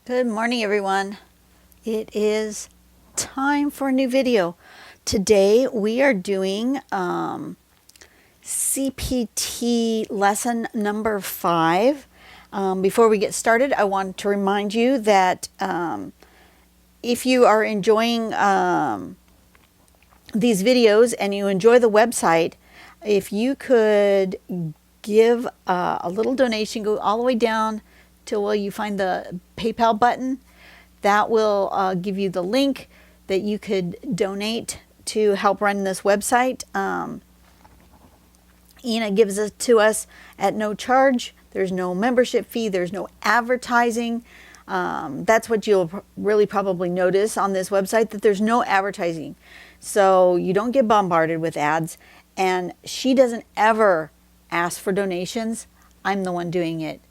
Good morning, everyone. It is time for a new video. Today we are doing CPT lesson number 5. Before we get started, I want to remind you that if you are enjoying these videos and you enjoy the website, if you could give a little donation, go all the way down till you find the PayPal button. That will give you the link that you could donate to help run this website. Ina gives it to us at no charge. There's no membership fee. There's no advertising. That's what you'll really probably notice on this website, that there's no advertising. So you don't get bombarded with ads. And she doesn't ever ask for donations. I'm the one doing it.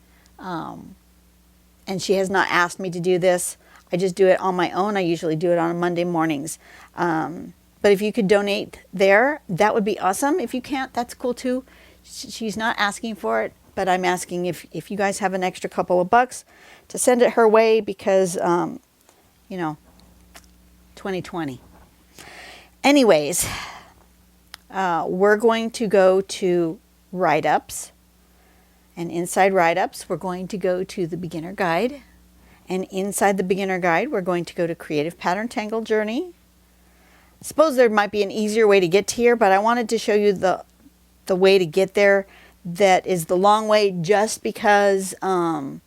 And she has not asked me to do this. I just do it on my own. I usually do it on Monday mornings. But if you could donate there, that would be awesome. If you can't, that's cool too. She's not asking for it, but I'm asking if you guys have an extra couple of bucks to send it her way because, 2020. Anyways, we're going to go to write-ups. And inside write-ups, we're going to go to the beginner guide. And inside the beginner guide, we're going to go to creative pattern tangle journey. I suppose there might be an easier way to get to here, but I wanted to show you the way to get there that is the long way, just because some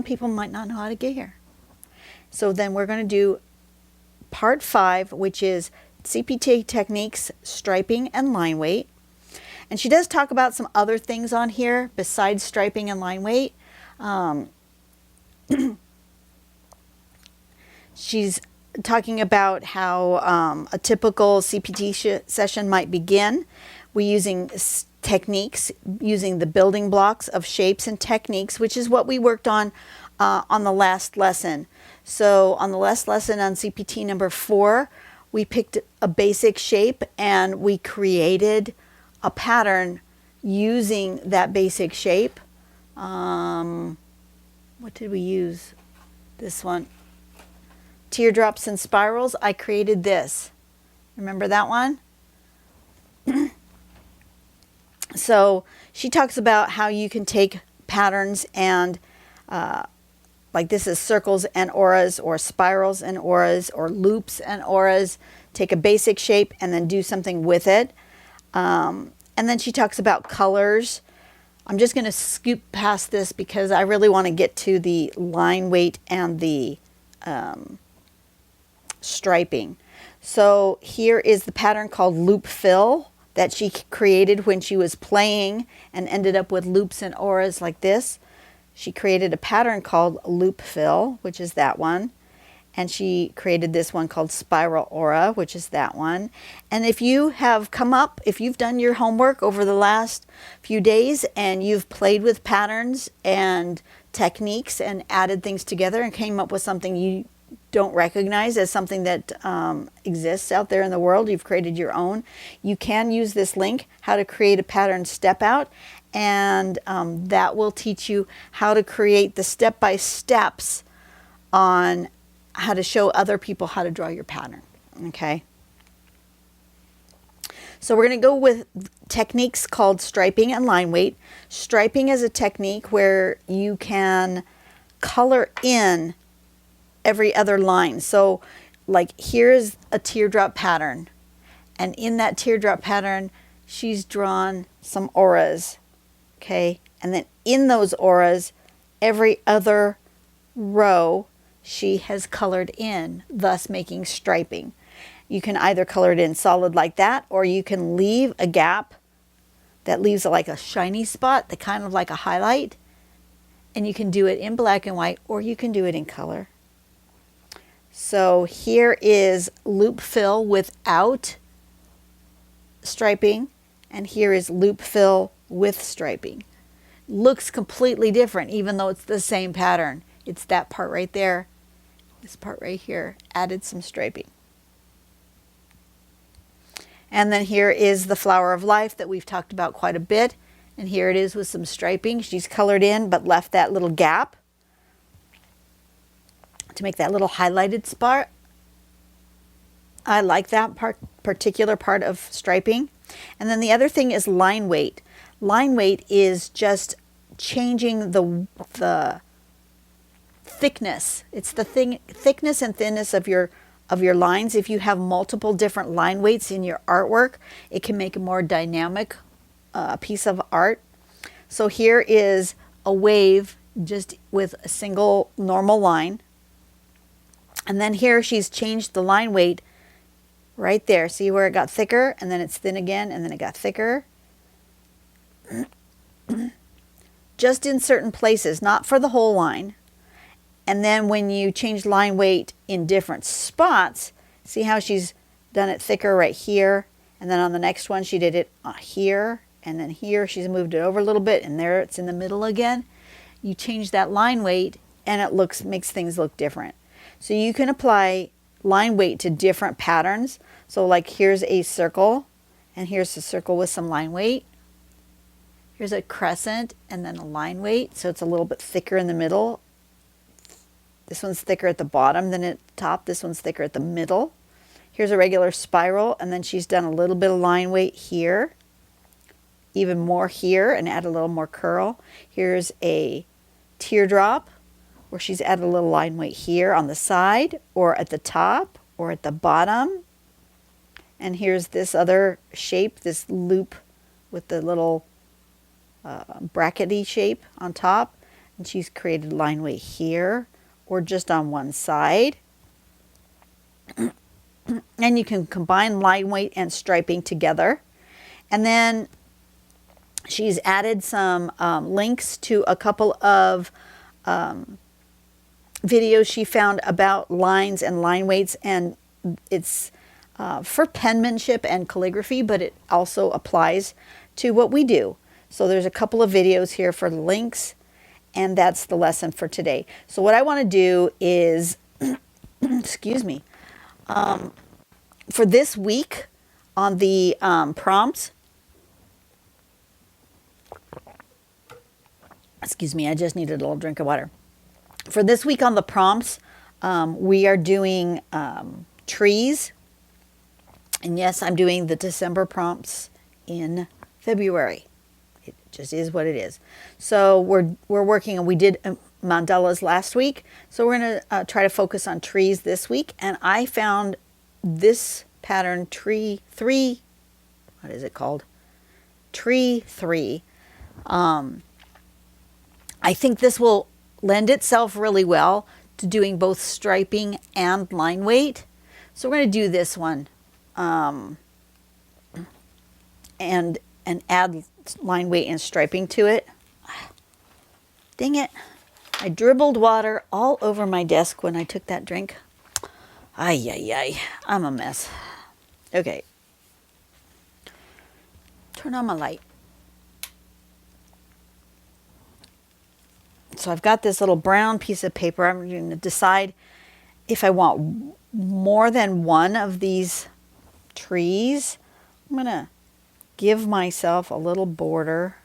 people might not know how to get here. So then we're going to do part 5, which is CPT techniques, striping, and line weight. And she does talk about some other things on here besides striping and line weight. She's talking about how a typical CPT session might begin. We're using techniques, using the building blocks of shapes and techniques, which is what we worked on the last lesson. So on the last lesson on CPT number 4, we picked a basic shape and we created a pattern using that basic shape. What did we use? This one. Teardrops and spirals. I created this. Remember that one? So she talks about how you can take patterns and like this is circles and auras, or spirals and auras, or loops and auras. Take a basic shape and then do something with it. And then she talks about colors. I'm just going to scoop past this because I really want to get to the line weight and the striping. So here is the pattern called loop fill that she created when she was playing and ended up with loops and auras like this. She created a pattern called loop fill, which is that one. And she created this one called spiral aura, which is that one. And if you have if you've done your homework over the last few days and you've played with patterns and techniques and added things together and came up with something you don't recognize as something that exists out there in the world, you've created your own, you can use this link, how to create a pattern step out, and that will teach you how to create the step-by-steps on how to show other people how to draw your pattern. Okay. So we're going to go with techniques called striping and line weight. Striping is a technique where you can color in every other line. So like here's a teardrop pattern. And in that teardrop pattern, she's drawn some auras. Okay. And then in those auras, every other row she has colored in, thus making striping. You can either color it in solid like that, or you can leave a gap that leaves like a shiny spot, that kind of like a highlight, and you can do it in black and white, or you can do it in color. So here is loop fill without striping, and here is loop fill with striping. Looks completely different, even though it's the same pattern. It's that part right there. This part right here added some striping. And then here is the flower of life that we've talked about quite a bit. And here it is with some striping. She's colored in but left that little gap. to make that little highlighted spot. I like that particular part of striping. And then the other thing is line weight. Line weight is just changing the thickness. It's the thickness and thinness of your lines. If you have multiple different line weights in your artwork, it can make a more dynamic piece of art. So here is a wave just with a single normal line. And then here she's changed the line weight right there. See where it got thicker and then it's thin again and then it got thicker? Just in certain places, not for the whole line. And then when you change line weight in different spots, see how she's done it thicker right here, and then on the next one she did it here, and then here she's moved it over a little bit, and there it's in the middle again. You change that line weight and it makes things look different. So you can apply line weight to different patterns. So like here's a circle, and here's a circle with some line weight. Here's a crescent and then a line weight, so it's a little bit thicker in the middle. This one's thicker at the bottom than at the top. This one's thicker at the middle. Here's a regular spiral, and then she's done a little bit of line weight here, even more here, and add a little more curl. Here's a teardrop where she's added a little line weight here on the side or at the top or at the bottom. And here's this other shape, this loop with the little brackety shape on top, and she's created line weight here or just on one side. And you can combine line weight and striping together. And then she's added some links to a couple of videos she found about lines and line weights, and it's for penmanship and calligraphy, but it also applies to what we do. So there's a couple of videos here for the links, and that's the lesson for today. So what I want to do is, excuse me, for this week on the prompts, excuse me, I just needed a little drink of water. For this week on the prompts, we are doing trees. And yes, I'm doing the December prompts in February. It just is what it is. So we're working, and we did mandalas last week. So we're going to try to focus on trees this week. And I found this pattern, Tree 3. What is it called? Tree 3. I think this will lend itself really well to doing both striping and line weight. So we're going to do this one. And add line weight and striping to it. Dang it. I dribbled water all over my desk when I took that drink. Ay, ay, ay. I'm a mess. Okay. Turn on my light. So I've got this little brown piece of paper. I'm going to decide if I want more than one of these trees. I'm going to give myself a little border.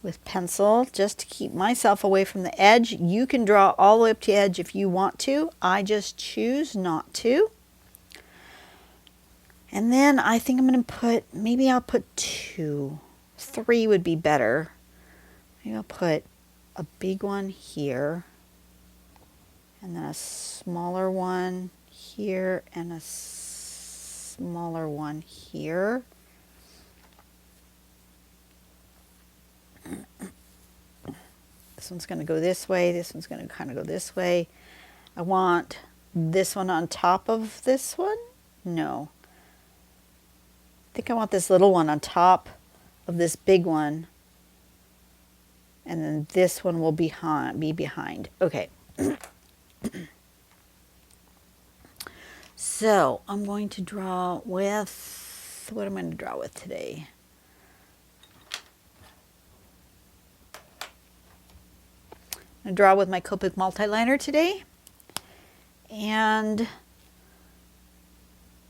With pencil, just to keep myself away from the edge. You can draw all the way up to the edge if you want to. I just choose not to. And then I think I'm going to put, maybe I'll put 2. 3 would be better. Maybe I'll put a big one here, and then a smaller one here, and a smaller one here. This one's going to go this way. This one's going to kind of go this way. I want this one on top of this one. No. I think I want this little one on top of this big one. And then this one will be behind. Okay. So I'm going to draw with, what am I going to draw with today? I'm going to draw with my Copic multiliner today. And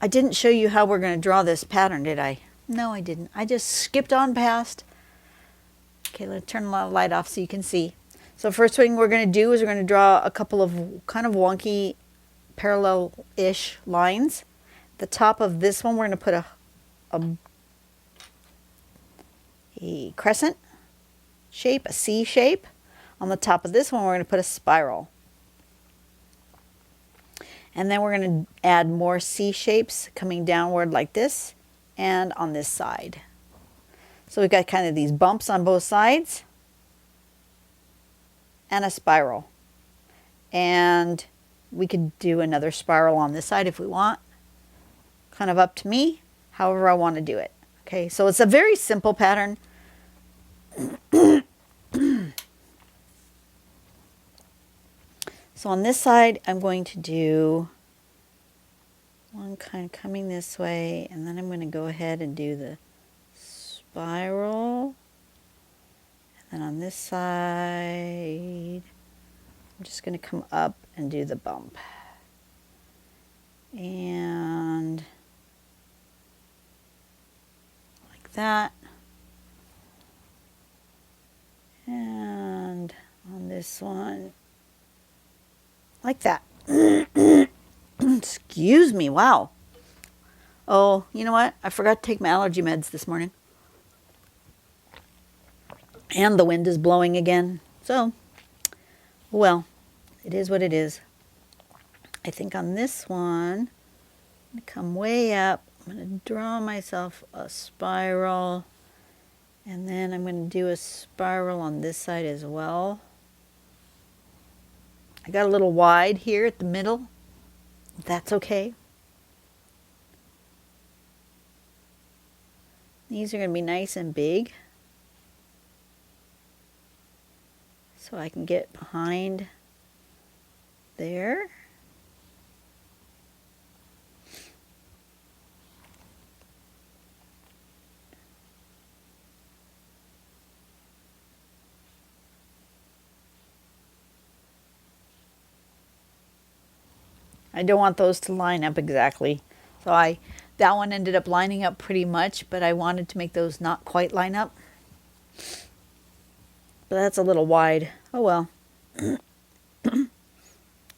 I didn't show you how we're going to draw this pattern, did I? No, I didn't. I just skipped on past. Okay, let's turn the light off so you can see. So first thing we're going to do is we're going to draw a couple of kind of wonky parallel-ish lines. The top of this one we're going to put a crescent shape, a C shape. On the top of this one we're going to put a spiral. And then we're going to add more C shapes coming downward like this and on this side. So we've got kind of these bumps on both sides and a spiral. And we could do another spiral on this side if we want. Kind of up to me, however I want to do it. Okay, so it's a very simple pattern. So on this side, I'm going to do one kind of coming this way, and then I'm going to go ahead and do the spiral. And then on this side, I'm just going to come up and do the bump. And like that. And on this one, like that. Excuse me, wow. Oh, you know what? I forgot to take my allergy meds this morning. And the wind is blowing again. So, well, it is what it is. I think on this one, I'm going to come way up. I'm going to draw myself a spiral. And then I'm going to do a spiral on this side as well. I got a little wide here at the middle. That's okay. These are going to be nice and big. So I can get behind there. I don't want those to line up exactly. So that one ended up lining up pretty much, but I wanted to make those not quite line up. But that's a little wide. Oh well. And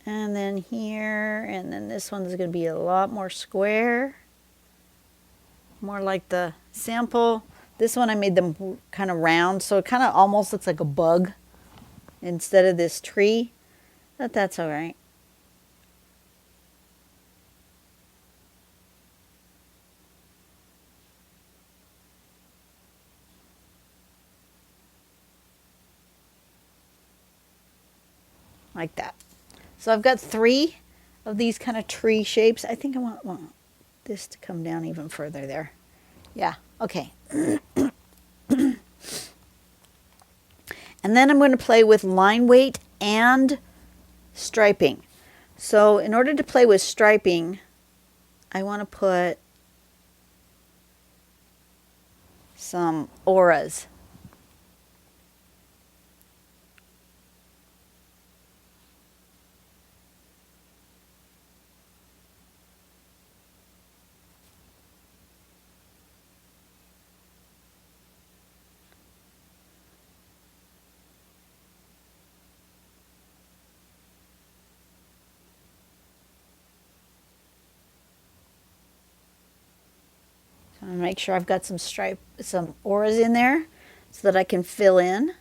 then here, and then this one's going to be a lot more square. More like the sample. This one I made them kind of round, so it kind of almost looks like a bug instead of this tree. But that's all right. Like that. So I've got 3 of these kind of tree shapes. I think I want this to come down even further there. Yeah, okay. And then I'm going to play with line weight and striping. So in order to play with striping, I want to put some auras. So I'm going to make sure I've got some auras in there so that I can fill in.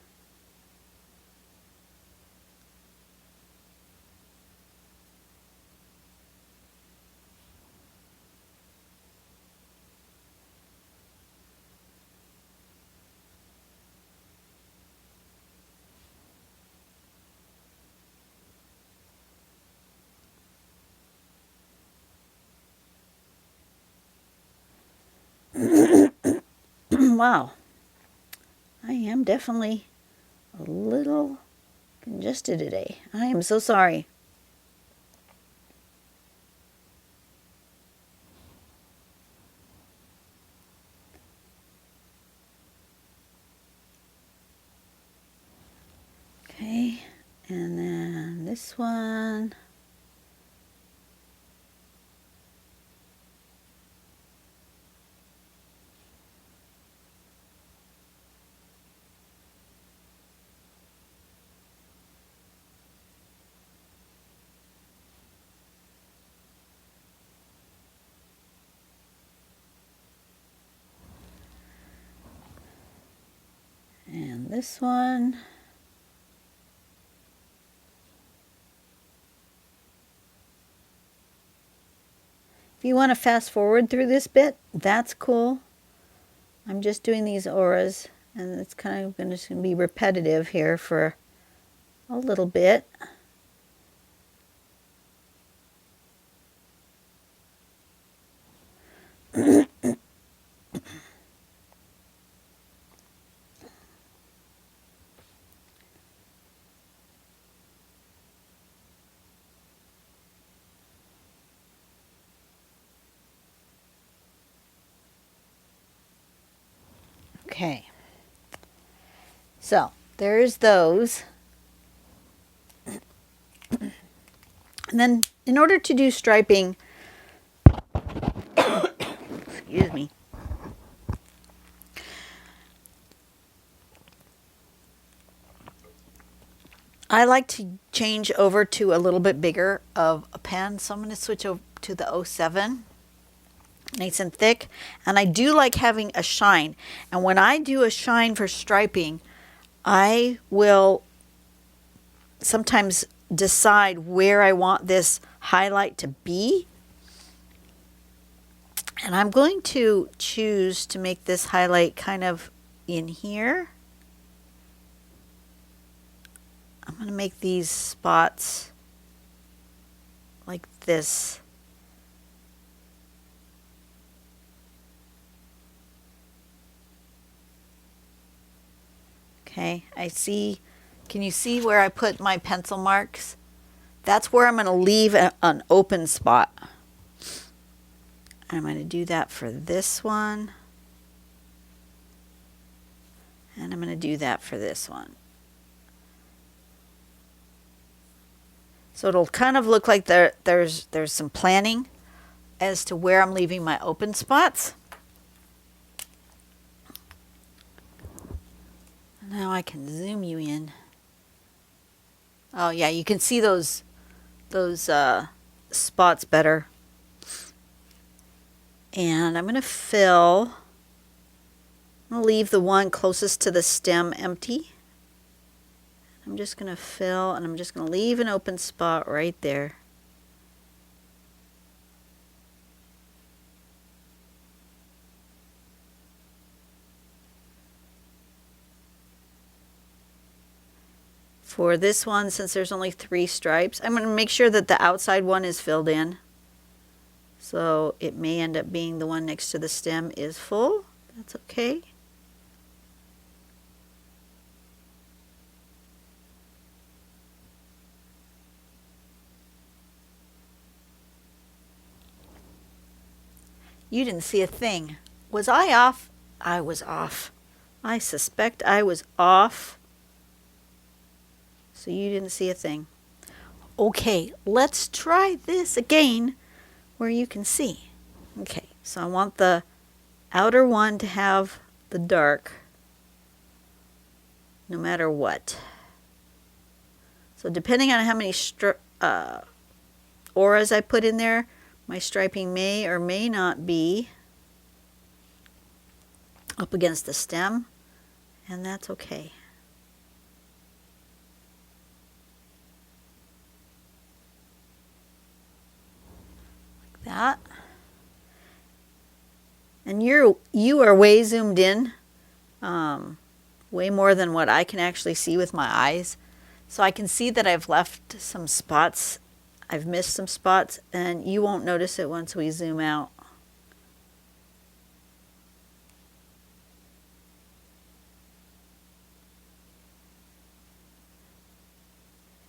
Wow, I am definitely a little congested today. I am so sorry. Okay, and then this one. And this one. If you want to fast forward through this bit, that's cool. I'm just doing these auras, and it's kind of going to be repetitive here for a little bit. Okay, so there's those. And then in order to do striping, excuse me, I like to change over to a little bit bigger of a pen. So I'm going to switch over to the 07. Nice and thick, and I do like having a shine. And when I do a shine for striping, I will sometimes decide where I want this highlight to be, and I'm going to choose to make this highlight kind of in here. I'm going to make these spots like this. Okay, I see, can you see where I put my pencil marks? That's where I'm going to leave an open spot. I'm going to do that for this one. And I'm going to do that for this one. So it'll kind of look like there's some planning as to where I'm leaving my open spots. Now I can zoom you in. Oh yeah, you can see those spots better. And I'm going to fill. I'm going to leave the one closest to the stem empty. I'm just going to fill, and I'm just going to leave an open spot right there. For this one, since there's only 3 stripes, I'm going to make sure that the outside one is filled in. So it may end up being the one next to the stem is full. That's okay. You didn't see a thing. Was I off? I was off. I suspect I was off. So you didn't see a thing. Okay, let's try this again where you can see. Okay, so I want the outer one to have the dark no matter what. So depending on how many auras I put in there, my striping may or may not be up against the stem, and that's okay. Like that. And you are way zoomed in, way more than what I can actually see with my eyes. So I can see that I've left some spots. I've missed some spots, and you won't notice it once we zoom out.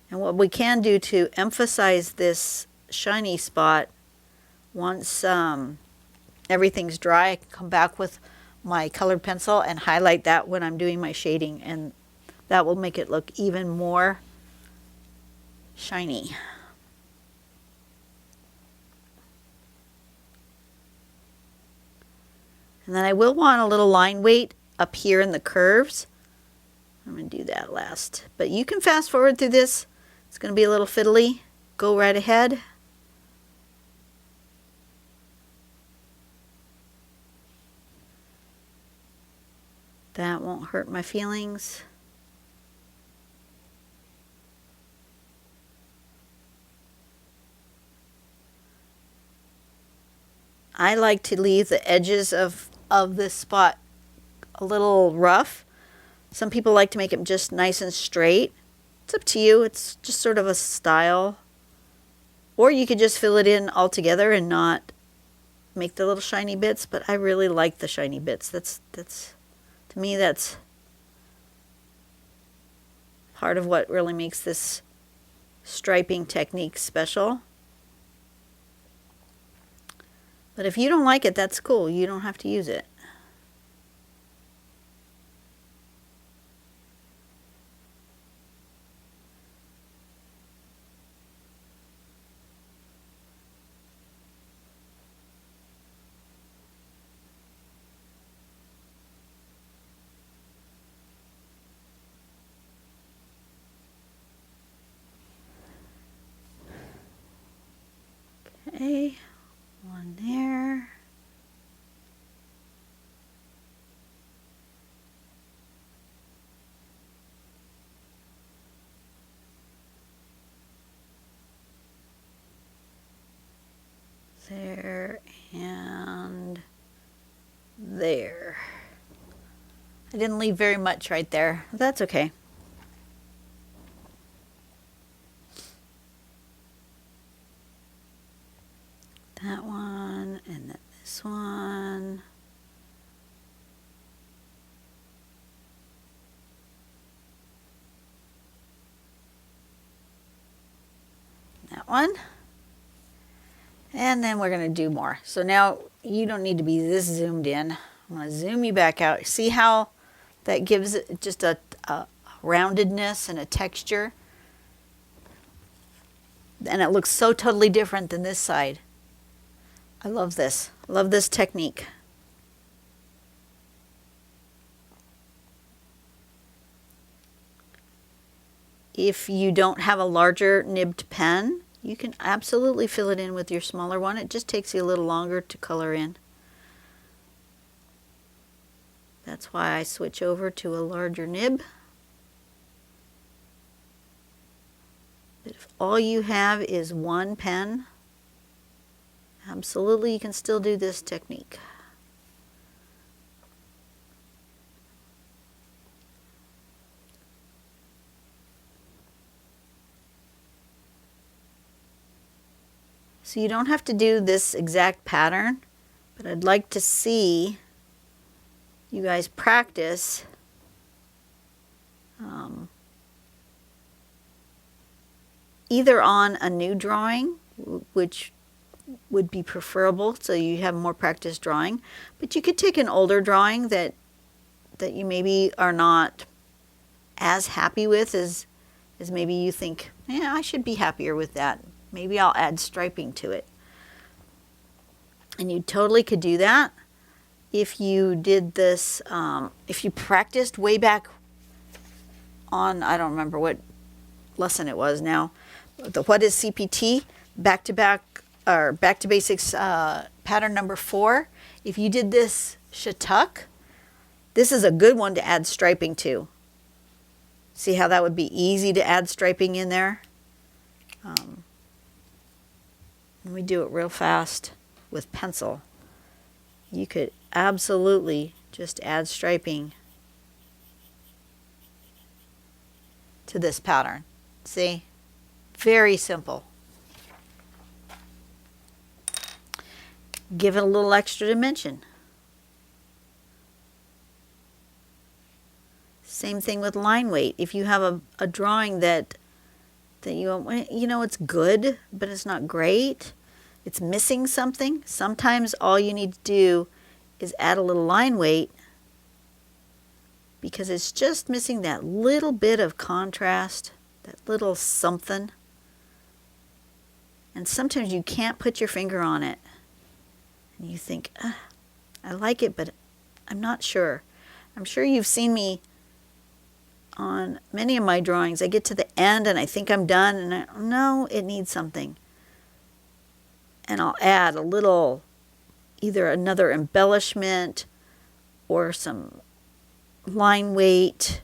And what we can do to emphasize this shiny spot, once everything's dry, I can come back with my colored pencil and highlight that when I'm doing my shading, and that will make it look even more shiny. And then I will want a little line weight up here in the curves. I'm going to do that last. But you can fast forward through this. It's going to be a little fiddly. Go right ahead. That won't hurt my feelings. I like to leave the edges of this spot a little rough. Some people like to make it just nice and straight. It's up to you. It's just sort of a style. Or you could just fill it in all together and not make the little shiny bits, but I really like the shiny bits. That's to me, that's part of what really makes this striping technique special. But if you don't like it, that's cool. You don't have to use it. Okay, one there. There and there. I didn't leave very much right there. That's okay. That one, and then this one. That one. And then we're going to do more. So now you don't need to be this zoomed in. I'm going to zoom you back out. See how that gives it just a roundedness and a texture? And it looks so totally different than this side. I love this. Love this technique. If you don't have a larger nibbed pen, you can absolutely fill it in with your smaller one. It just takes you a little longer to color in. That's why I switch over to a larger nib. But if all you have is one pen, absolutely you can still do this technique. So you don't have to do this exact pattern, but I'd like to see you guys practice either on a new drawing, which would be preferable so you have more practice drawing, but you could take an older drawing that you maybe are not as happy with as maybe you think, yeah, I should be happier with that. Maybe I'll add striping to it. And you totally could do that if you did this, if you practiced way back on, I don't remember what lesson it was now, the What is CPT, back to basics pattern number 4. If you did this shattuck, this is a good one to add striping to. See how that would be easy to add striping in there? And we do it real fast with pencil. You could absolutely just add striping to this pattern. See? Very simple. Give it a little extra dimension. Same thing with line weight. If you have a drawing that you know it's good, but it's not great, it's missing something, sometimes all you need to do is add a little line weight because it's just missing that little bit of contrast, that little something. And sometimes you can't put your finger on it. And you think, I like it, but I'm not sure. I'm sure you've seen me on many of my drawings. I get to the end and I think I'm done, and no, it needs something. And I'll add a little, either another embellishment or some line weight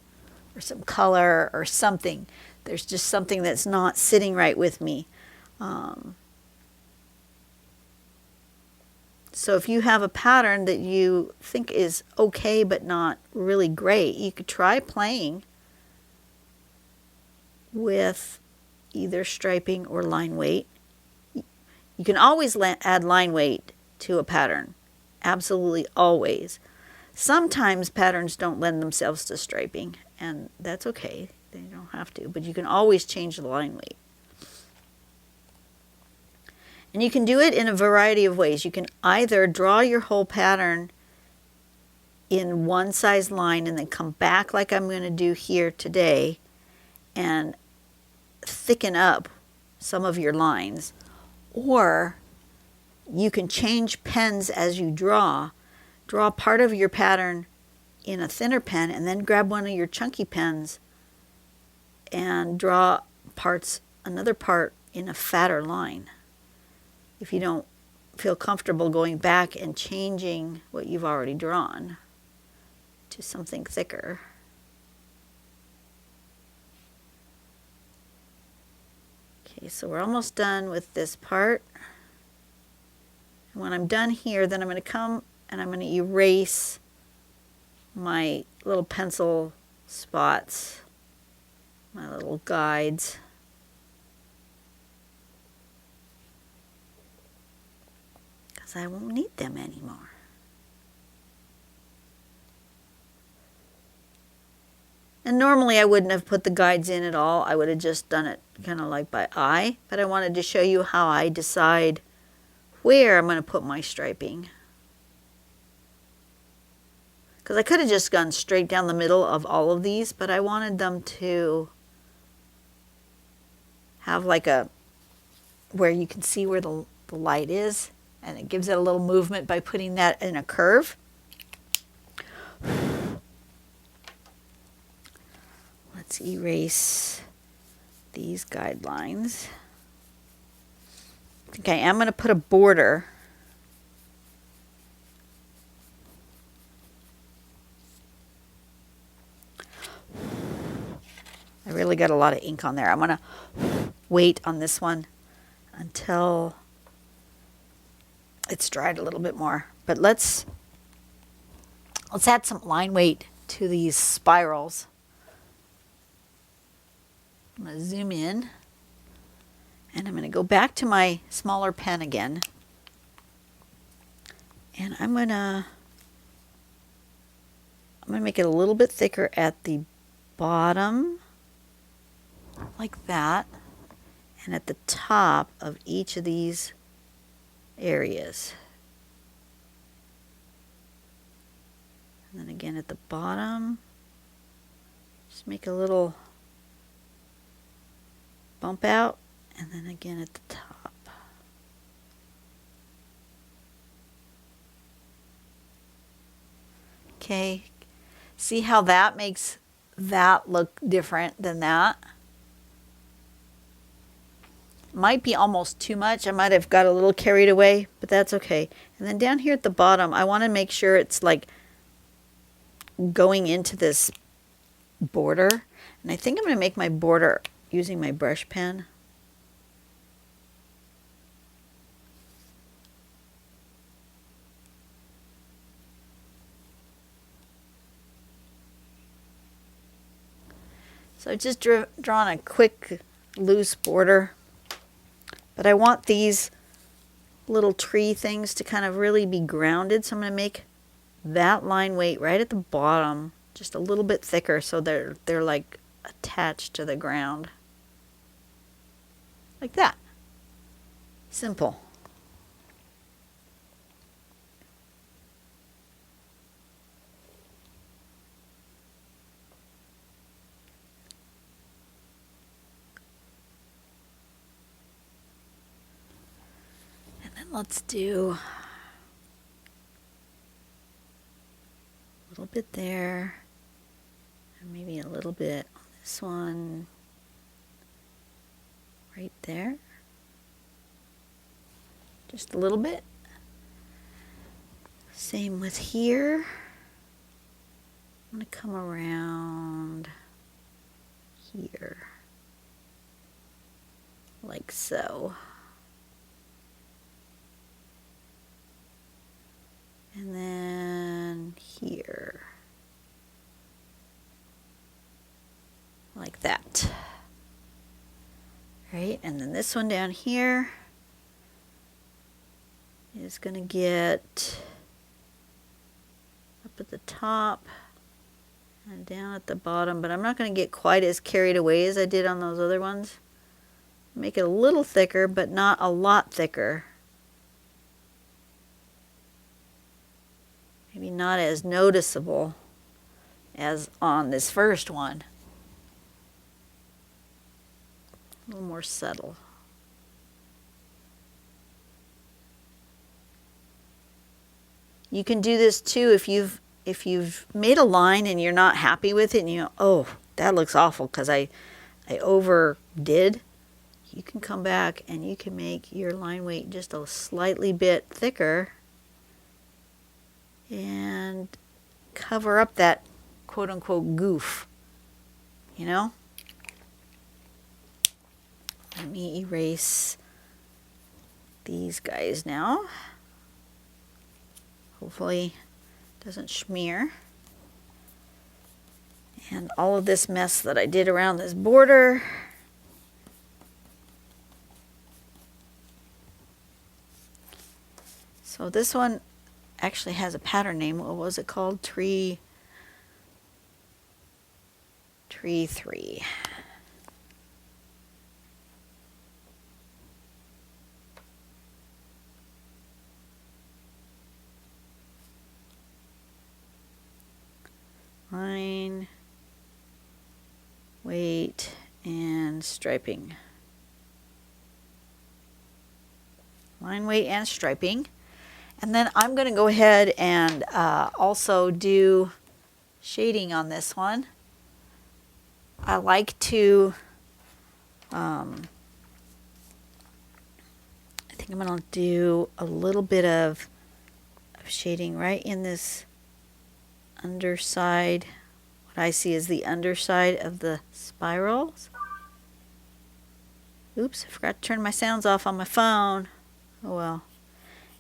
or some color or something. There's just something that's not sitting right with me. So if you have a pattern that you think is okay but not really great, you could try playing with either striping or line weight. You can always add line weight to a pattern. Absolutely always. Sometimes patterns don't lend themselves to striping, and that's okay. They don't have to, but you can always change the line weight. And you can do it in a variety of ways. You can either draw your whole pattern in one size line and then come back like I'm going to do here today and thicken up some of your lines. Or you can change pens as you draw. Draw part of your pattern in a thinner pen and then grab one of your chunky pens and draw another part in a fatter line. If you don't feel comfortable going back and changing what you've already drawn to something thicker. Okay, so we're almost done with this part. And when I'm done here, then I'm going to come and I'm going to erase my little pencil spots, my little guides. Because I won't need them anymore. And normally I wouldn't have put the guides in at all. I would have just done it kind of like by eye. But I wanted to show you how I decide where I'm going to put my striping. Because I could have just gone straight down the middle of all of these, but I wanted them to have like where you can see where the light is, and it gives it a little movement by putting that in a curve. Let's erase these guidelines. Okay, I'm going to put a border. I really got a lot of ink on there. I'm going to wait on this one until it's dried a little bit more. But let's add some line weight to these spirals. I'm going to zoom in, and I'm going to go back to my smaller pen again. And I'm going to make it a little bit thicker at the bottom, like that, and at the top of each of these areas. And then again at the bottom, just make a little bump out, and then again at the top. Okay, see how that makes that look different than that? Might be almost too much. I might have got a little carried away, but that's okay. And then down here at the bottom, I want to make sure it's like going into this border. And I think I'm going to make my border using my brush pen. So I've just drawn a quick loose border. But I want these little tree things to kind of really be grounded. So I'm going to make that line weight right at the bottom just a little bit thicker so they're like attached to the ground. Like that. Simple. Let's do a little bit there, and maybe a little bit on this one, right there. Just a little bit. Same with here. I'm going to come around here, like so. And then here, like that. Right, and then this one down here is going to get up at the top and down at the bottom, but I'm not going to get quite as carried away as I did on those other ones. Make it a little thicker, but not a lot thicker. Maybe not as noticeable as on this first one. A little more subtle. You can do this too if you've made a line and you're not happy with it and you know, oh, that looks awful because I overdid. You can come back and you can make your line weight just a slightly bit thicker and cover up that quote-unquote goof, you know? Let me erase these guys now. Hopefully it doesn't smear. And all of this mess that I did around this border. So this one actually has a pattern name. What was it called? Tree 3. Line, weight, and striping. Line, weight, and striping. And then I'm going to go ahead and also do shading on this one. I like to, I think I'm going to do a little bit of shading right in this underside, what I see is the underside of the spirals. Oops, I forgot to turn my sounds off on my phone. Oh well.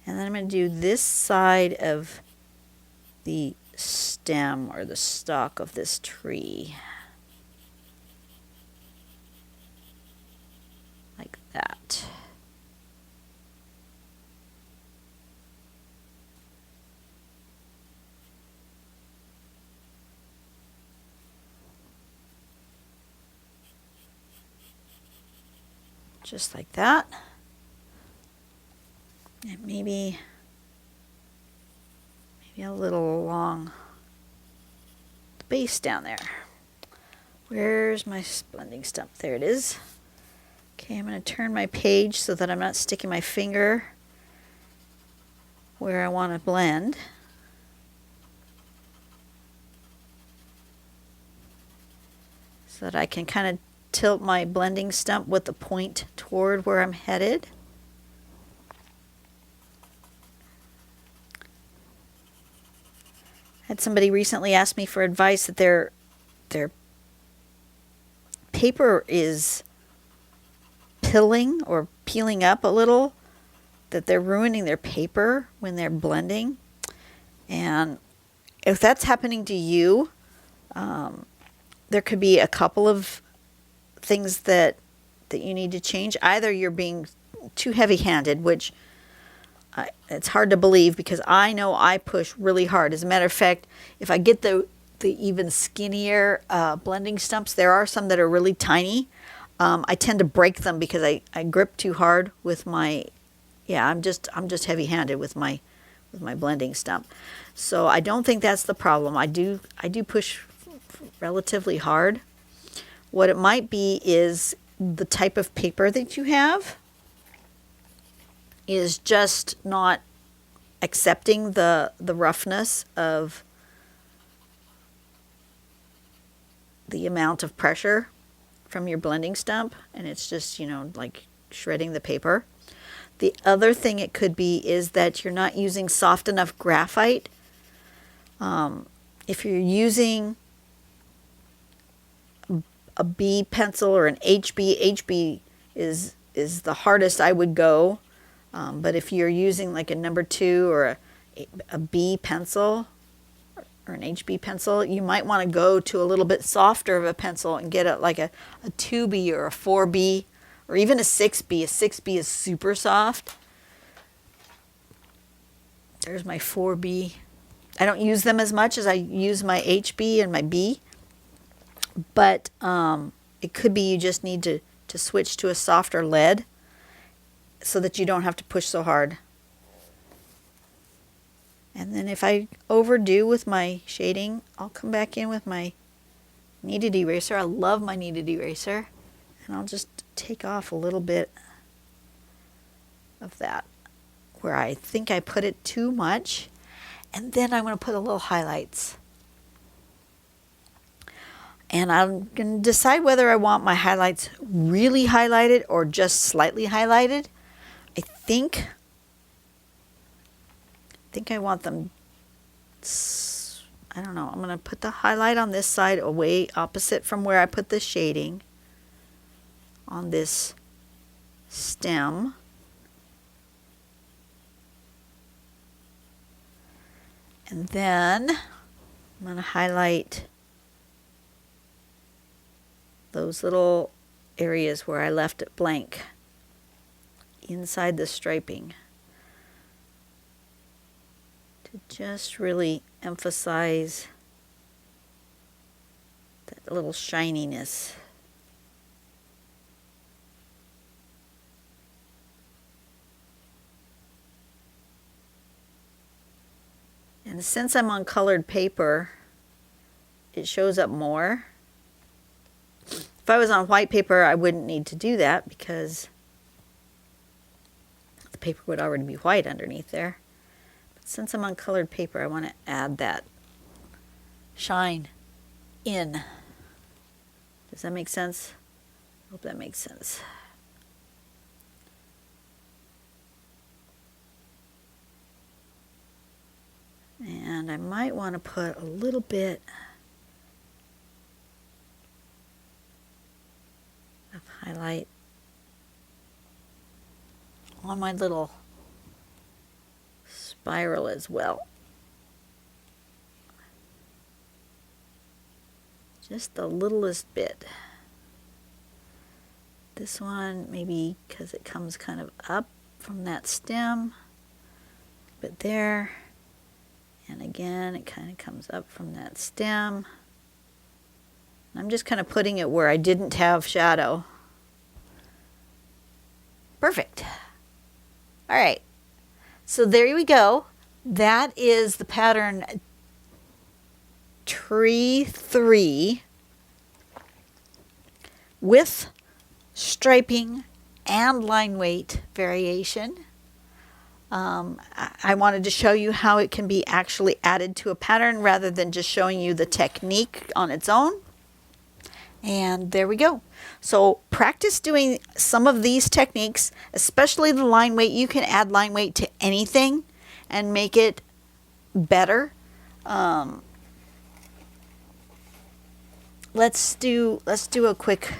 And then I'm going to do this side of the stem or the stalk of this tree. Like that. Just like that. And maybe a little along the base down there. Where's my blending stump? There it is. Okay, I'm going to turn my page so that I'm not sticking my finger where I want to blend. So that I can kind of tilt my blending stump with the point toward where I'm headed. I had somebody recently ask me for advice that their paper is pilling or peeling up a little, that they're ruining their paper when they're blending. And if that's happening to you, there could be a couple of things that you need to change. Either you're being too heavy-handed, which it's hard to believe because I know I push really hard. As a matter of fact, if I get the even skinnier blending stumps, there are some that are really tiny. I tend to break them because I grip too hard with my, I'm just heavy-handed with my blending stump. So I don't think that's the problem. I do push relatively hard. What it might be is the type of paper that you have is just not accepting the roughness of the amount of pressure from your blending stump, and it's just, like shredding the paper. The other thing it could be is that you're not using soft enough graphite. if you're using a B pencil or an HB is the hardest I would go. But if you're using like a number 2 or a B pencil or an HB pencil, you might want to go to a little bit softer of a pencil and get like a 2B or a 4B or even a 6B. A 6B is super soft. There's my 4B. I don't use them as much as I use my HB and my B, but it could be you just need to switch to a softer lead so that you don't have to push so hard. And then if I overdo with my shading, I'll come back in with my kneaded eraser. I love my kneaded eraser. And I'll just take off a little bit of that where I think I put it too much. And then I'm going to put a little highlights. And I'm going to decide whether I want my highlights really highlighted or just slightly highlighted. I think I want them, I don't know, I'm going to put the highlight on this side away opposite from where I put the shading on this stem. And then I'm going to highlight those little areas where I left it blank inside the striping to just really emphasize that little shininess. And since I'm on colored paper, it shows up more. If I was on white paper, I wouldn't need to do that because the paper would already be white underneath there. But since I'm on colored paper, I want to add that shine in. Does that make sense? I hope that makes sense. And I might want to put a little bit of highlight on my little spiral as well. Just the littlest bit. This one maybe because it comes kind of up from that stem, but there. And again, it kind of comes up from that stem. I'm just kind of putting it where I didn't have shadow. Perfect. All right. So there we go. That is the pattern Tree 3 with striping and line weight variation. I wanted to show you how it can be actually added to a pattern rather than just showing you the technique on its own. And there we go. So practice doing some of these techniques, especially the line weight. You can add line weight to anything and make it better. Let's do a quick,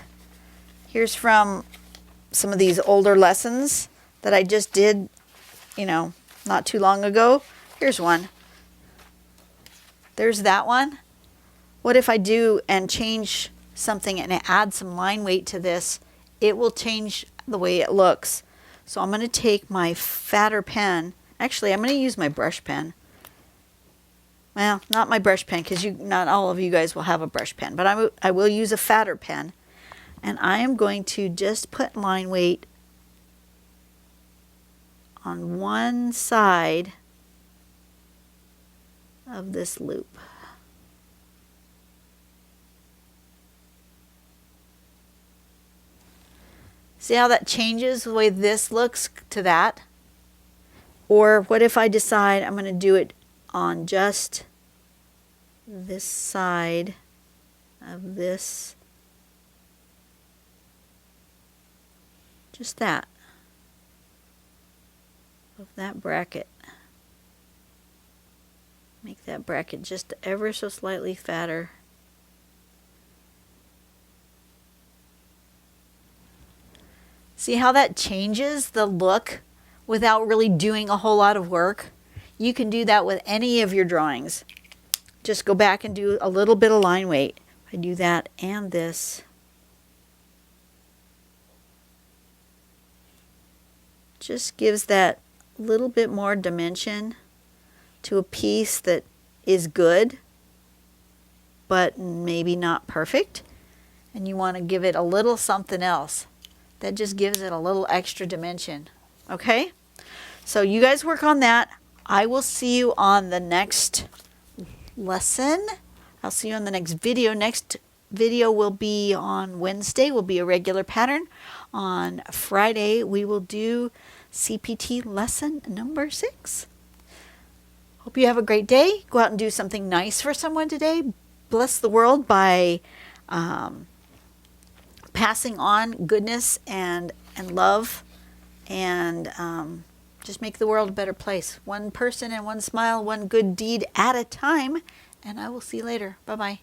here's from some of these older lessons that I just did, not too long ago. Here's one. There's that one. What if I do and change something and add some line weight to this? It will change the way it looks. So I'm going to take my fatter pen. Actually, I'm going to use my brush pen. Well, not my brush pen because not all of you guys will have a brush pen, but I will use a fatter pen. And I am going to just put line weight on one side of this loop. See how that changes the way this looks to that? Or what if I decide I'm going to do it on just this side of this, just that, of that bracket. Make that bracket just ever so slightly fatter. See how that changes the look without really doing a whole lot of work? You can do that with any of your drawings. Just go back and do a little bit of line weight. I do that and this. Just gives that little bit more dimension to a piece that is good, but maybe not perfect. And you want to give it a little something else. That just gives it a little extra dimension. Okay? So you guys work on that. I will see you on the next lesson. I'll see you on the next video. Next video will be on Wednesday, will be a regular pattern. On Friday, we will do CPT lesson number 6. Hope you have a great day. Go out and do something nice for someone today. Bless the world by passing on goodness and love, and just make the world a better place. One person and one smile, one good deed at a time. And I will see you later. Bye-bye.